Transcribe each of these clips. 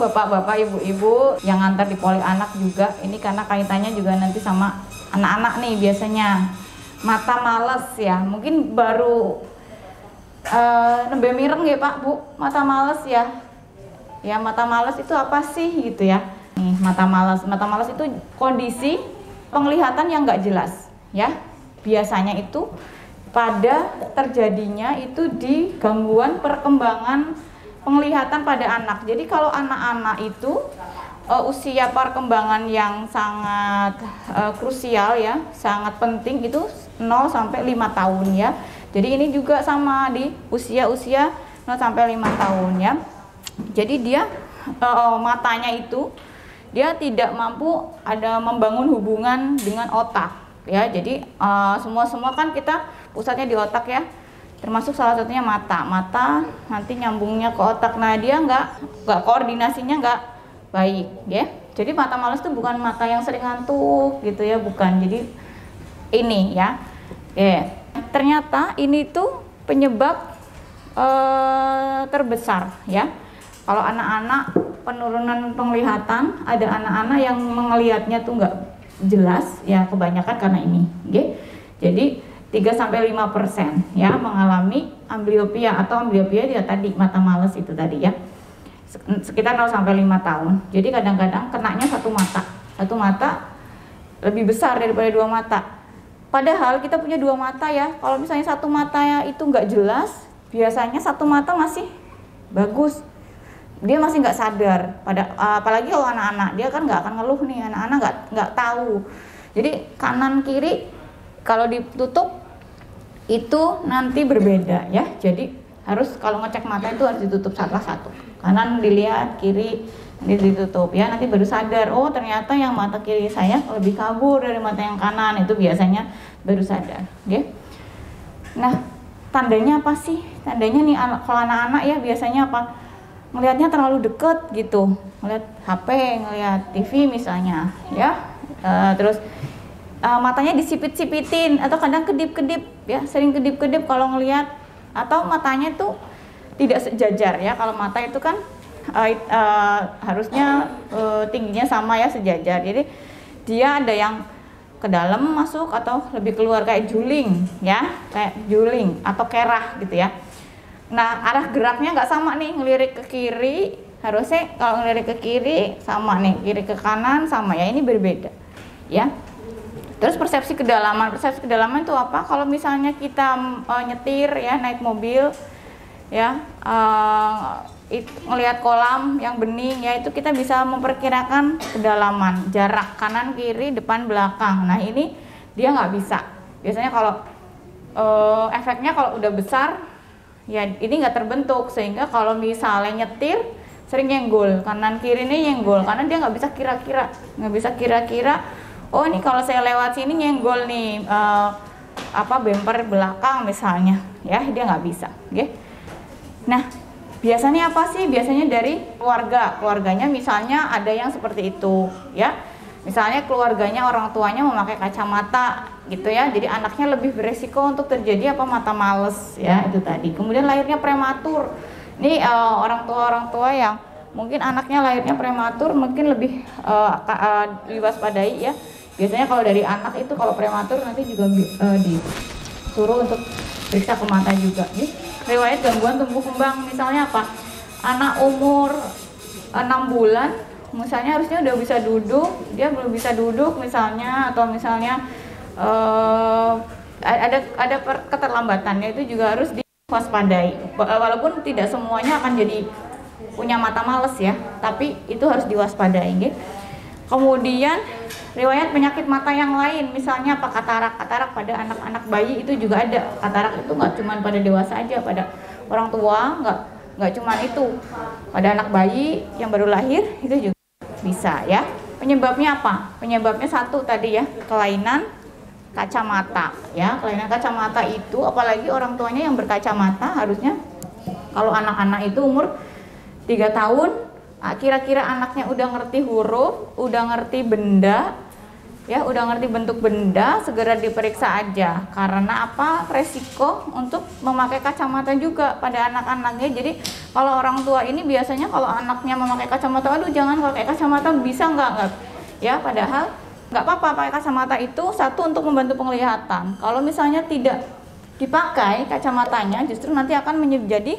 tolong bapak-bapak, ibu-ibu yang ngantar di poli anak juga, ini karena kaitannya juga nanti sama anak-anak nih biasanya. Mata males ya, mungkin baru nembe mireng ya Pak Bu, mata males ya. Ya, mata males itu apa sih gitu ya. Nih, mata males itu kondisi penglihatan yang nggak jelas ya. Biasanya itu pada terjadinya itu di gangguan perkembangan penglihatan pada anak. Jadi kalau anak-anak itu usia perkembangan yang sangat krusial ya, sangat penting itu 0 sampai 5 tahun ya. Jadi ini juga sama di usia-usia 0 sampai 5 tahun ya. Jadi dia matanya itu dia tidak mampu membangun hubungan dengan otak ya. Jadi semua kan kita pusatnya di otak ya. Termasuk salah satunya mata nanti nyambungnya ke otak. Nah dia nggak koordinasinya nggak baik ya. Jadi mata malas itu bukan mata yang sering ngantuk gitu ya, bukan. Jadi ini ya. Ternyata ini tuh penyebab terbesar ya. Kalau anak-anak penurunan penglihatan, ada anak-anak yang melihatnya tuh nggak jelas ya, kebanyakan karena ini. Jadi 3-5% ya mengalami amblyopia atau amblyopia dia tadi mata malas itu tadi ya, sekitar 0-5 tahun. Jadi kadang-kadang kenanya satu mata lebih besar daripada dua mata. Padahal kita punya dua mata ya. Kalau misalnya satu mata itu nggak jelas, biasanya satu mata masih bagus, dia masih nggak sadar. Apalagi kalau anak-anak, dia kan nggak akan ngeluh nih, anak-anak nggak tahu. Jadi kanan kiri kalau ditutup itu nanti berbeda ya. Jadi harus kalau ngecek mata itu harus ditutup salah satu. Kanan dilihat, kiri ditutup ya. Nanti baru sadar, oh ternyata yang mata kiri saya lebih kabur dari mata yang kanan. Itu biasanya baru sadar ya. Nah tandanya apa sih? Tandanya nih kalau anak-anak ya biasanya apa? Ngelihatnya terlalu deket gitu, ngelihat HP, ngelihat TV misalnya ya. Terus matanya disipit-sipitin atau kadang kedip-kedip ya, sering kedip-kedip kalau ngelihat, atau matanya tuh tidak sejajar ya. Kalau mata itu kan harusnya tingginya sama ya, sejajar. Jadi dia ada yang ke dalam masuk atau lebih keluar kayak juling ya, kayak juling atau kerah gitu ya. Nah arah geraknya nggak sama nih, ngelirik ke kiri harusnya kalau ngelirik ke kiri sama nih, kiri ke kanan sama ya, ini berbeda ya. Terus persepsi kedalaman itu apa? Kalau misalnya kita nyetir ya, naik mobil ya, ngelihat kolam yang bening ya, itu kita bisa memperkirakan kedalaman, jarak kanan kiri depan belakang. Nah ini dia nggak bisa. Biasanya kalau efeknya kalau udah besar ya ini nggak terbentuk, sehingga kalau misalnya nyetir sering nyenggol kanan kiri nih, nyenggol karena dia nggak bisa kira-kira. Oh ini kalau saya lewat sini nyenggol nih bumper belakang misalnya ya, dia nggak bisa okay? Nah biasanya apa sih? Biasanya dari keluarganya misalnya ada yang seperti itu ya, misalnya keluarganya orang tuanya memakai kacamata gitu ya, jadi anaknya lebih beresiko untuk terjadi mata males ya, itu tadi. Kemudian lahirnya prematur, ini orang tua yang mungkin anaknya lahirnya prematur mungkin lebih diwaspadai ya. Biasanya kalau dari anak itu kalau prematur nanti juga disuruh untuk periksa ke mata juga. Riwayat gangguan tumbuh kembang misalnya apa? Anak umur 6 bulan misalnya harusnya udah bisa duduk, dia belum bisa duduk misalnya, atau misalnya ada keterlambatannya, itu juga harus diwaspadai. Walaupun tidak semuanya akan jadi punya mata males ya, tapi itu harus diwaspadai gitu. Kemudian riwayat penyakit mata yang lain, misalnya katarak pada anak-anak bayi itu juga ada. Katarak itu nggak cuma pada dewasa aja, pada orang tua nggak cuma itu, pada anak bayi yang baru lahir itu juga bisa ya. Penyebabnya apa? Penyebabnya satu tadi ya, kelainan kacamata ya. Kelainan kacamata itu apalagi orang tuanya yang berkacamata, harusnya kalau anak-anak itu umur 3 tahun kira-kira anaknya udah ngerti huruf, udah ngerti benda ya udah ngerti bentuk benda, segera diperiksa aja. Karena apa? Resiko untuk memakai kacamata juga pada anak-anaknya. Jadi kalau orang tua ini biasanya kalau anaknya memakai kacamata, aduh jangan pakai kacamata, bisa nggak? Ya padahal nggak apa-apa pakai kacamata itu, satu untuk membantu penglihatan. Kalau misalnya tidak dipakai kacamatanya, justru nanti akan menjadi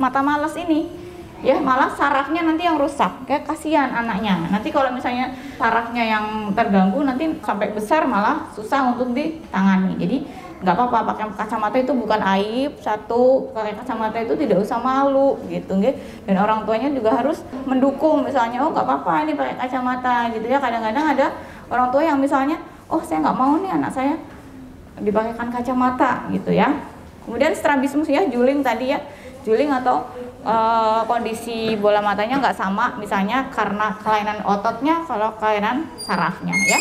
mata malas ini. Ya malah sarafnya nanti yang rusak, kayak kasihan anaknya. Nanti kalau misalnya sarafnya yang terganggu, nanti sampai besar malah susah untuk ditangani. Jadi nggak apa-apa pakai kacamata, itu bukan aib. Satu, pakai kacamata itu tidak usah malu gitu, gitu. Dan orang tuanya juga harus mendukung, misalnya oh nggak apa-apa ini pakai kacamata gitu ya. Kadang-kadang ada orang tua yang misalnya oh saya nggak mau nih anak saya dipakaikan kacamata gitu ya. Kemudian strabismus ya, juling tadi ya, juling atau kondisi bola matanya nggak sama, misalnya karena kelainan ototnya, kalau kelainan sarafnya ya.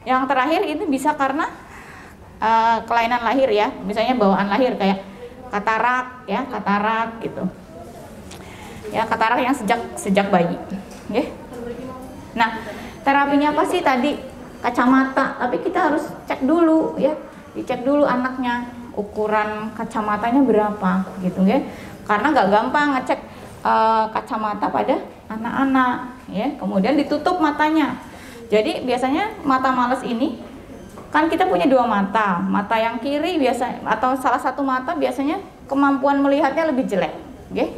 Yang terakhir itu bisa karena kelainan lahir ya, misalnya bawaan lahir kayak katarak ya, katarak gitu ya, katarak yang sejak bayi ya. Nah terapinya apa sih tadi? Kacamata, tapi kita harus cek dulu ya, dicek dulu anaknya ukuran kacamatanya berapa gitu ya. Karena nggak gampang ngecek kacamata pada anak-anak ya. Kemudian ditutup matanya. Jadi biasanya mata malas ini kan kita punya dua mata. Mata yang kiri biasa atau salah satu mata biasanya kemampuan melihatnya lebih jelek, okay?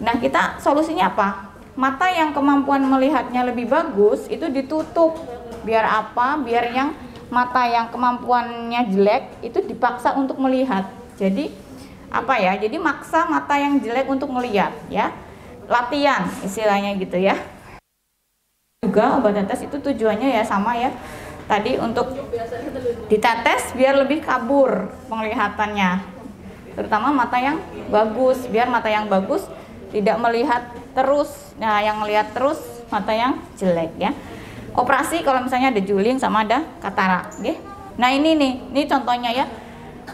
Nah kita solusinya apa? Mata yang kemampuan melihatnya lebih bagus itu ditutup. Biar apa? Biar yang mata yang kemampuannya jelek itu dipaksa untuk melihat. Jadi apa ya, jadi maksa mata yang jelek untuk melihat ya, latihan istilahnya gitu ya. Juga obat tetes itu tujuannya ya sama ya, tadi untuk ditetes biar lebih kabur penglihatannya, terutama mata yang bagus, biar mata yang bagus tidak melihat terus. Nah yang melihat terus mata yang jelek ya. Operasi kalau misalnya ada juling sama ada katarak ya. Nah ini contohnya ya,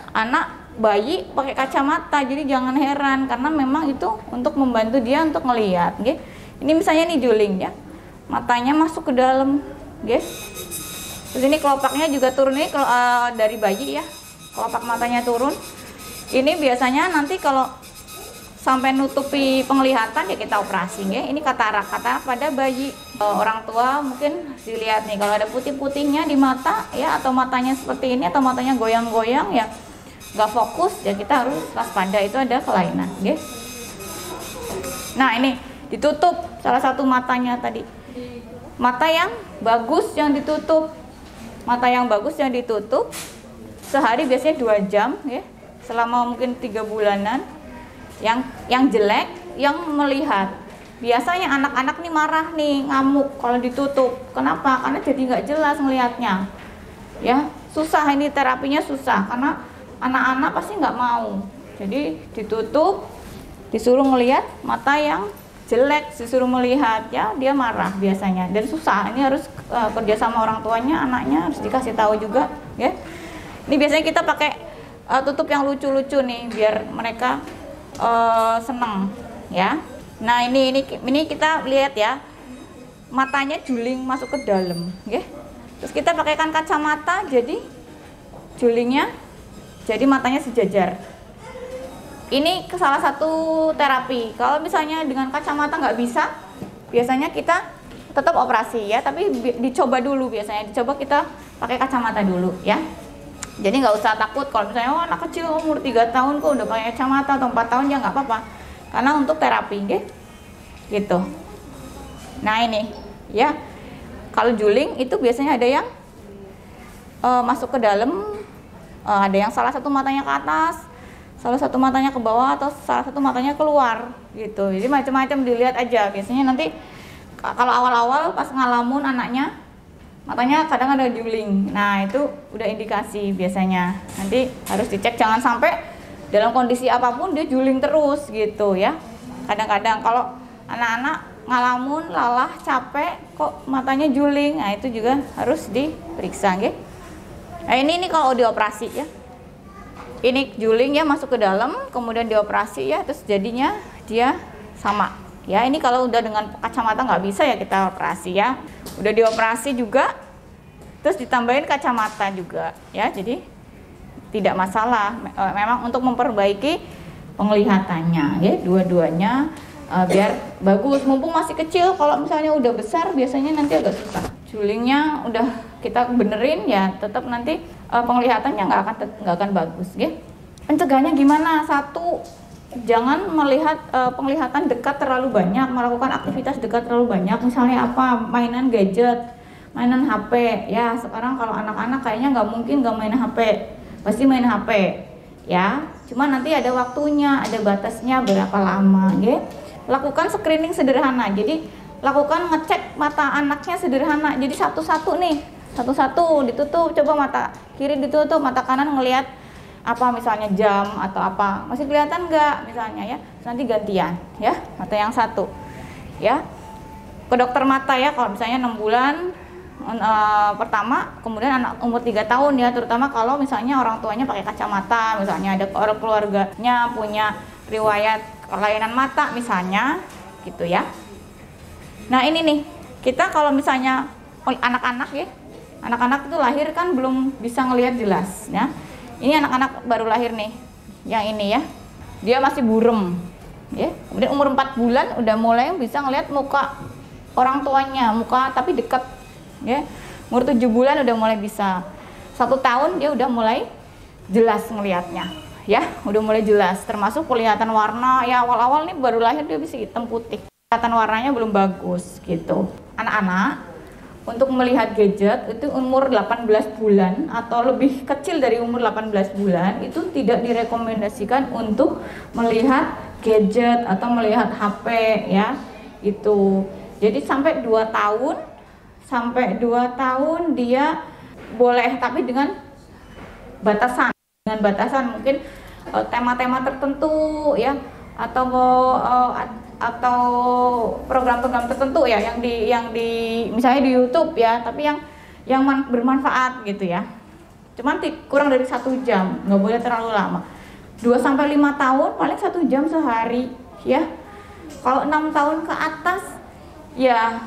anak bayi pakai kacamata, jadi jangan heran karena memang itu untuk membantu dia untuk melihat, okay? Ini misalnya nih juling ya, matanya masuk ke dalam, guys. Terus ini kelopaknya juga turun nih dari bayi ya, kelopak matanya turun. Ini biasanya nanti kalau sampai nutupi penglihatan ya kita operasi ya. Ini katarak pada bayi. Orang tua mungkin dilihat nih kalau ada putih-putihnya di mata ya, atau matanya seperti ini atau matanya goyang-goyang ya, nggak fokus ya, kita harus waspada, itu ada kelainan ya. Nah ini ditutup salah satu matanya tadi, mata yang bagus yang ditutup, mata yang bagus yang ditutup sehari biasanya 2 jam ya, selama mungkin 3 bulanan. Yang jelek yang melihat, biasanya anak-anak nih marah nih, ngamuk kalau ditutup. Kenapa? Karena jadi nggak jelas ngelihatnya ya, susah ini terapinya susah karena anak-anak pasti nggak mau. Jadi ditutup, disuruh melihat mata yang jelek, disuruh melihat ya, dia marah biasanya dan susah. Ini harus kerja sama orang tuanya, anaknya harus dikasih tahu juga ya. Ini biasanya kita pakai tutup yang lucu-lucu nih biar mereka seneng ya. Nah ini kita lihat ya, matanya juling masuk ke dalam ya. Terus kita pakaikan kacamata, jadi julingnya jadi matanya sejajar. Ini salah satu terapi. Kalau misalnya dengan kacamata nggak bisa, biasanya kita tetap operasi ya, tapi dicoba dulu, biasanya dicoba kita pakai kacamata dulu ya. Jadi nggak usah takut kalau misalnya anak kecil umur 3 tahun kok udah pakai kacamata atau 4 tahun, ya nggak apa-apa, karena untuk terapi gitu. Nah ini ya, kalau juling itu biasanya ada yang masuk ke dalam, ada yang salah satu matanya ke atas, salah satu matanya ke bawah, atau salah satu matanya keluar gitu. Jadi macam-macam, dilihat aja. Biasanya nanti kalau awal-awal pas ngalamun anaknya matanya kadang ada juling, nah itu udah indikasi biasanya. Nanti harus dicek, jangan sampai dalam kondisi apapun dia juling terus gitu ya. Kadang-kadang kalau anak-anak ngalamun lelah, capek kok matanya juling, nah itu juga harus diperiksa gitu. Nah ini kalau dioperasi ya, ini juling ya masuk ke dalam, kemudian dioperasi ya, terus jadinya dia sama ya. Ini kalau udah dengan kacamata nggak bisa ya kita operasi ya. Udah dioperasi juga Terus ditambahin kacamata juga ya, jadi tidak masalah. Memang untuk memperbaiki penglihatannya ya, dua-duanya biar bagus. Mumpung masih kecil, kalau misalnya udah besar biasanya nanti agak susah. Julingnya udah kita benerin ya, tetap nanti penglihatannya nggak akan bagus ya. Pencegahannya gimana? Satu, jangan melihat penglihatan dekat terlalu banyak, melakukan aktivitas dekat terlalu banyak. Misalnya apa? Mainan gadget, mainan HP ya. Sekarang kalau anak-anak kayaknya nggak mungkin nggak main HP, pasti main HP ya. Cuma nanti ada waktunya, ada batasnya berapa lama ya. Lakukan screening sederhana, jadi lakukan ngecek mata anaknya sederhana. Jadi satu-satu nih, satu-satu ditutup, coba mata kiri ditutup, mata kanan ngelihat apa misalnya jam atau apa, masih kelihatan nggak misalnya ya. Nanti gantian ya, mata yang satu ya, ke dokter mata ya kalau misalnya 6 bulan pertama, kemudian anak umur 3 tahun ya, terutama kalau misalnya orang tuanya pakai kacamata, misalnya ada orang keluarganya punya riwayat kelainan mata misalnya gitu ya. Nah ini nih, kita kalau misalnya anak-anak ya, anak-anak itu lahir kan belum bisa ngelihat jelas ya. Ini anak-anak baru lahir nih, yang ini ya, dia masih burem ya. Kemudian umur 4 bulan udah mulai bisa ngelihat muka orang tuanya, muka tapi dekat ya. Umur 7 bulan udah mulai bisa, 1 tahun dia udah mulai jelas ngelihatnya ya, udah mulai jelas, termasuk kelihatan warna ya. Awal-awal nih baru lahir dia bisa hitam putih, kelihatan warnanya belum bagus gitu. Anak-anak untuk melihat gadget itu umur 18 bulan atau lebih kecil dari umur 18 bulan itu tidak direkomendasikan untuk melihat gadget atau melihat HP ya itu. Jadi sampai 2 tahun dia boleh, tapi dengan batasan mungkin tema-tema tertentu ya, atau program-program tertentu ya yang di misalnya di YouTube ya, tapi yang bermanfaat gitu ya. Cuman kurang dari 1 jam, nggak boleh terlalu lama. 2-5 tahun paling 1 jam sehari ya. Kalau 6 tahun ke atas ya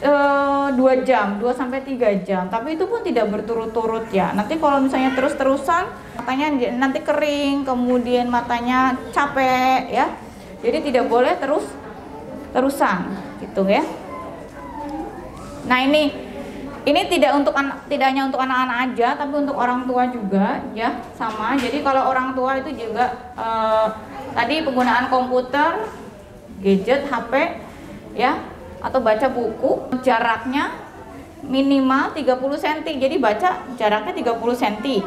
2 jam, 2-3 jam, tapi itu pun tidak berturut-turut ya. Nanti kalau misalnya terus-terusan matanya nanti kering, kemudian matanya capek ya. Jadi tidak boleh terus-terusan gitu ya. Nah ini tidak hanya untuk anak-anak aja, tapi untuk orang tua juga ya, sama. Jadi kalau orang tua itu juga tadi penggunaan komputer, gadget, HP ya, atau baca buku, jaraknya minimal 30 cm. Jadi baca jaraknya 30 cm.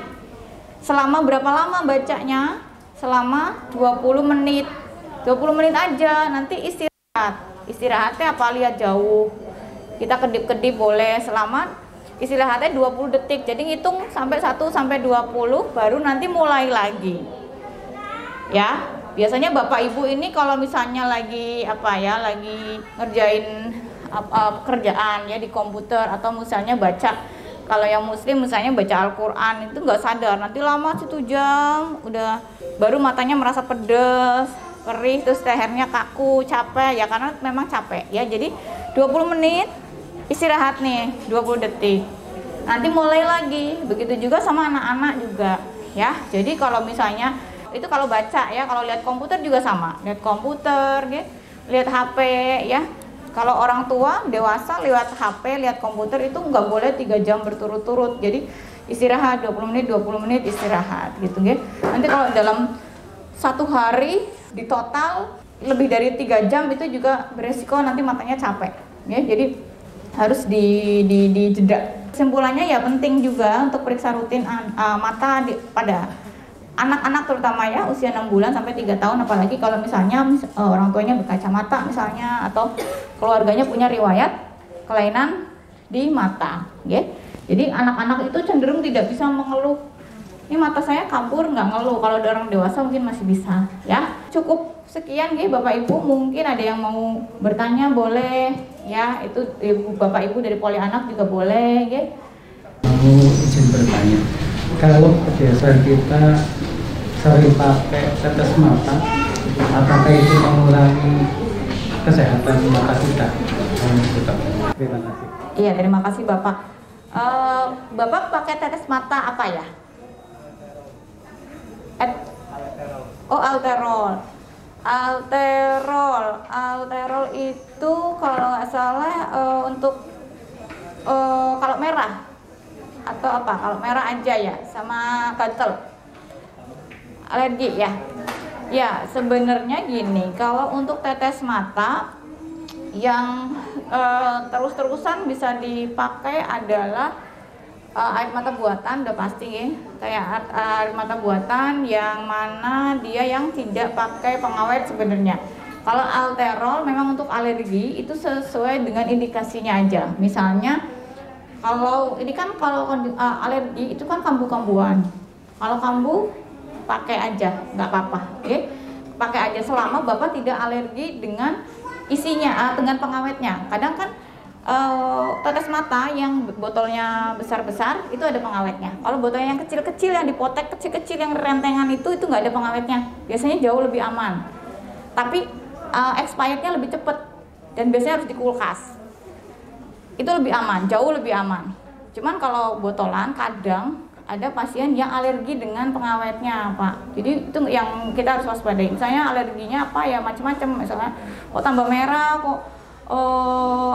Selama berapa lama bacanya? Selama 20 menit. 20 menit aja, nanti istirahat. Istirahatnya apa? Lihat jauh. Kita kedip-kedip boleh selama istirahatnya 20 detik. Jadi ngitung sampai 1-20 baru nanti mulai lagi. Ya. Biasanya bapak ibu ini kalau misalnya lagi lagi ngerjain pekerjaan ya di komputer, atau misalnya baca, kalau yang muslim misalnya baca Al-Quran, itu nggak sadar nanti lama 1 jam udah baru matanya merasa pedes, perih, terus lehernya kaku, capek ya, karena memang capek ya. Jadi 20 menit istirahat nih, 20 detik, nanti mulai lagi. Begitu juga sama anak-anak juga ya. Jadi kalau misalnya itu kalau baca ya, kalau lihat komputer juga sama, lihat komputer ya, lihat HP ya. Kalau orang tua dewasa lihat HP, lihat komputer itu nggak boleh 3 jam berturut-turut. Jadi istirahat 20 menit istirahat gitu ya. Nanti kalau dalam 1 hari di total lebih dari 3 jam itu juga beresiko nanti matanya capek ya. Jadi harus di jeda. Kesimpulannya ya penting juga untuk periksa rutin mata pada anak-anak terutama ya, usia 6 bulan sampai 3 tahun, apalagi kalau misalnya orang tuanya berkacamata misalnya, atau keluarganya punya riwayat kelainan di mata ya. Jadi anak-anak itu cenderung tidak bisa mengeluh, ini mata saya kabur, nggak ngeluh. Kalau orang dewasa mungkin masih bisa ya. Cukup sekian ya Bapak Ibu, mungkin ada yang mau bertanya boleh ya, itu Bapak Ibu dari Poli Anak juga boleh ya. Mau izin bertanya, kalau kebiasaan kita sering pakai tetes mata, apakah itu mengurangi kesehatan mata kita? Terima kasih. Iya, terima kasih Bapak. Bapak pakai tetes mata apa ya? Oh, Alterol. Alterol itu kalau nggak salah untuk kalau merah atau apa? Kalau merah aja ya, sama gatel, alergi ya. Ya sebenarnya gini, kalau untuk tetes mata yang terus-terusan bisa dipakai adalah air mata buatan, udah pasti ya, kayak air mata buatan yang mana dia yang tidak pakai pengawet sebenarnya. Kalau Alterol memang untuk alergi itu sesuai dengan indikasinya aja. Misalnya kalau ini kan kalau alergi itu kan kambuh-kambuhan. Kalau kambuh pakai aja, nggak apa-apa, oke? Pakai aja selama Bapak tidak alergi dengan isinya, dengan pengawetnya. Kadang kan tetes mata yang botolnya besar-besar itu ada pengawetnya. Kalau botolnya yang kecil-kecil, yang dipotek kecil-kecil, yang rentengan itu nggak ada pengawetnya. Biasanya jauh lebih aman. Tapi expirednya lebih cepat dan biasanya harus di kulkas. Itu lebih aman, jauh lebih aman. Cuman kalau botolan kadang ada pasien yang alergi dengan pengawetnya, Pak. Jadi itu yang kita harus waspadai. Misalnya alerginya apa ya, macam-macam. Misalnya kok tambah merah, kok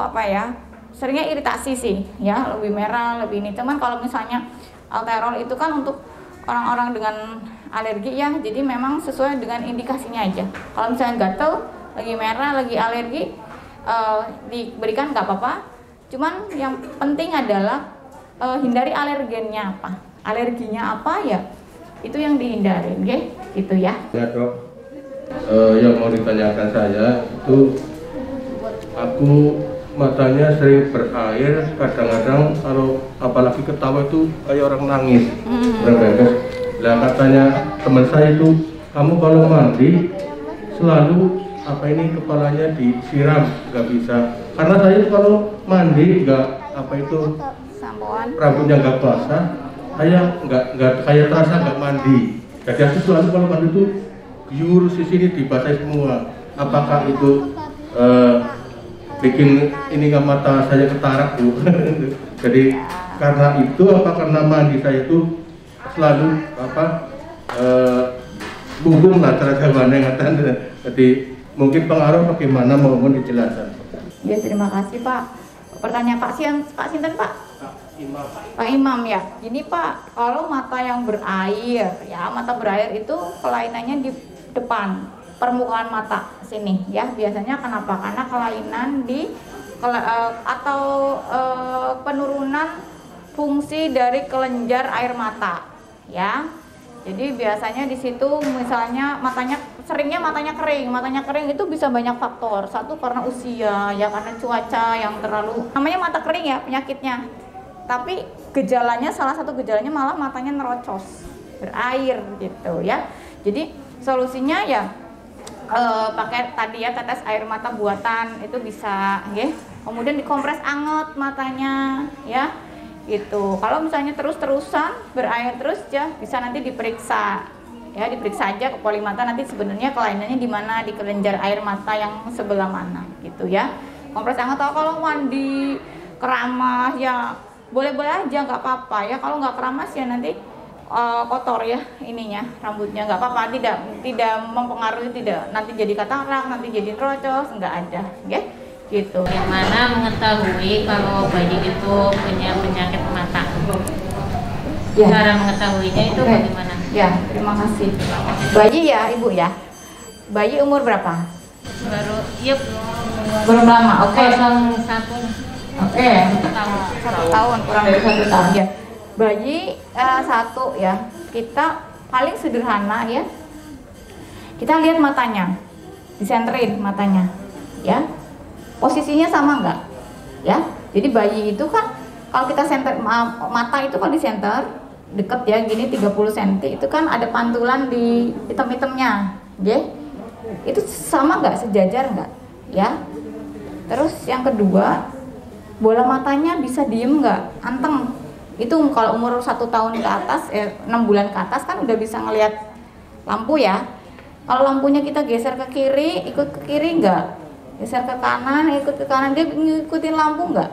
apa ya, seringnya iritasi sih ya, lebih merah, lebih ini. Cuman kalau misalnya Alterol itu kan untuk orang-orang dengan alergi ya, jadi memang sesuai dengan indikasinya aja. Kalau misalnya gatel, lagi merah, lagi alergi, diberikan nggak apa-apa. Cuman yang penting adalah hindari alergennya apa, alerginya apa ya, itu yang dihindarin, gitu ya. Ya dok, yang mau ditanyakan saya itu, aku matanya sering berair, kadang-kadang kalau apalagi ketawa itu kayak orang nangis, berberes. Lah katanya teman saya itu, kamu kalau mandi selalu apa ini kepalanya disiram, nggak bisa. Karena saya kalau mandi nggak apa itu rambutnya nggak basah, saya nggak kayak terasa nggak mandi. Jadi aku selalu kalau mandi itu jurus di sini dibasahi semua. Apakah itu bikin ini nggak mata saya ketarak Bu? Jadi karena itu apa karena mandi saya itu selalu apa bubung lah terasa ngatan. Jadi mungkin pengaruh bagaimana mohon dijelaskan. Ya terima kasih Pak. Pertanyaan Pak Sinten Pak? Imam. Pak Imam ya. Gini Pak, kalau mata yang berair ya, mata berair itu kelainannya di depan permukaan mata sini ya. Biasanya kenapa? Karena kelainan di atau penurunan fungsi dari kelenjar air mata ya. Jadi biasanya di situ misalnya seringnya matanya kering itu bisa banyak faktor. Satu karena usia ya, karena cuaca yang terlalu, namanya mata kering ya penyakitnya. Tapi gejalanya, salah satu gejalanya malah matanya nerocos, berair gitu ya. Jadi solusinya ya pakai tadi ya tetes air mata buatan itu bisa, kemudian dikompres anget matanya ya. Gitu. Kalau misalnya terus-terusan berair terus ya, bisa nanti diperiksa ya, diperiksa aja ke polimata nanti sebenarnya kelainannya di mana, di kelenjar air mata yang sebelah mana gitu ya. Kompres anget. Kalau mandi keramas ya boleh-boleh aja, nggak apa-apa ya. Kalau nggak keramas ya nanti kotor ya ininya, rambutnya nggak apa-apa, tidak mempengaruhi, tidak nanti jadi katarak, nanti jadi terocos, nggak ada gitu. Bagaimana mengetahui kalau bayi itu punya penyakit mata? Ya. Cara mengetahuinya itu bagaimana? Ya, terima kasih. Bayi ya, Ibu ya. Bayi umur berapa? Belum lama. Oke. Satu. Oke. 1 tahun, kurang dari 1 tahun ya. Bayi 1 ya. Kita paling sederhana ya. Kita lihat matanya, disenterin matanya, ya. Posisinya sama nggak? Ya. Jadi bayi itu kan kalau kita senter mata itu kalau disenter deket ya gini 30 cm itu kan ada pantulan di hitam-hitamnya, itu sama nggak, sejajar nggak? Ya. Terus yang kedua, bola matanya bisa diem nggak, anteng. Itu kalau umur 1 tahun ke atas, 6 bulan ke atas kan udah bisa ngelihat lampu ya. Kalau lampunya kita geser ke kiri, ikut ke kiri nggak? Geser ke kanan, ikut ke kanan, dia ngikutin lampu nggak?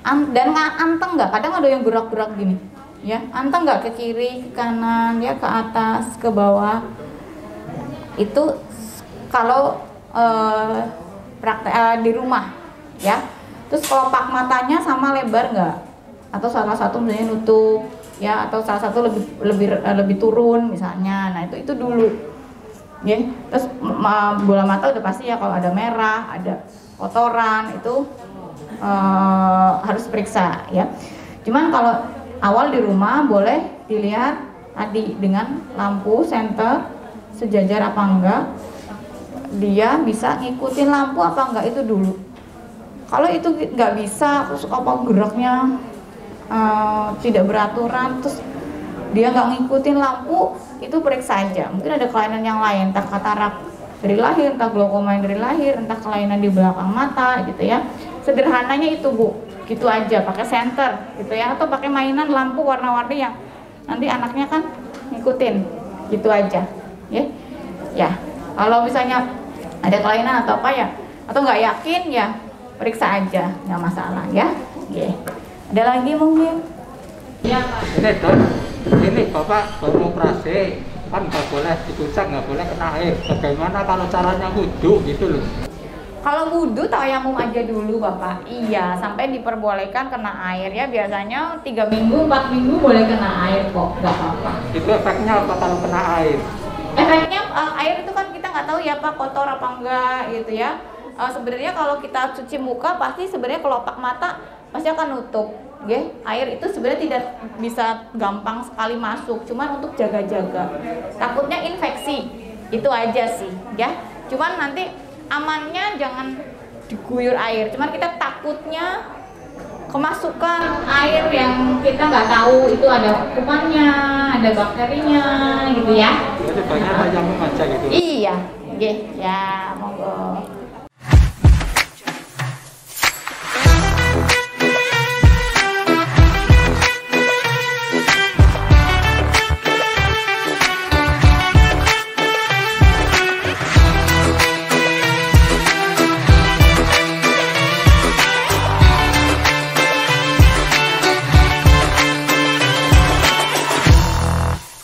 Dan anteng nggak? Kadang ada yang gerak-gerak gini, ya, anteng nggak ke kiri, ke kanan, ya, ke atas, ke bawah. Itu kalau di rumah, ya. Terus kelopak matanya sama lebar nggak? Atau salah satu misalnya nutup, ya, atau salah satu lebih turun misalnya. Nah itu dulu, ya. Terus bola mata udah pasti ya, kalau ada merah, ada kotoran itu harus periksa, ya. Cuman kalau awal di rumah boleh dilihat tadi dengan lampu senter sejajar apa enggak, dia bisa ngikutin lampu apa enggak itu dulu. Kalau itu nggak bisa, terus apa geraknya tidak beraturan, terus dia nggak ngikutin lampu, itu periksa aja. Mungkin ada kelainan yang lain, entah katarak dari lahir, entah glaukoma yang dari lahir, entah kelainan di belakang mata, gitu ya. Sederhananya itu Bu, gitu aja, pakai senter, gitu ya, atau pakai mainan lampu warna-warni yang nanti anaknya kan ngikutin, gitu aja, ya. Ya, kalau misalnya ada kelainan atau apa ya, atau nggak yakin ya, periksa aja, nggak masalah ya. Oke. Ada lagi mungkin? Iya Pak. Ini Dok, ini Bapak baru operasi, kan nggak boleh dikucak, nggak boleh kena air. Bagaimana kalau caranya wudhu gitu loh? Kalau wudhu tayamum aja dulu Bapak. Iya, sampai diperbolehkan kena air ya. Biasanya 3 minggu, 4 minggu boleh kena air kok, nggak apa-apa. Itu efeknya apa kalau kena air? Efeknya air itu kan kita nggak tahu ya Pak, kotor apa enggak gitu ya. Sebenarnya kalau kita cuci muka pasti sebenarnya kelopak mata pasti akan nutup, ya. Air itu sebenarnya tidak bisa gampang sekali masuk, cuman untuk jaga-jaga. Takutnya infeksi, itu aja sih, ya. Cuman nanti amannya jangan diguyur air, cuman kita takutnya kemasukan air yang kita nggak tahu itu ada kumannya, ada bakterinya, gitu ya. Jadi banyak yang aja gitu. Iya, ya, monggo.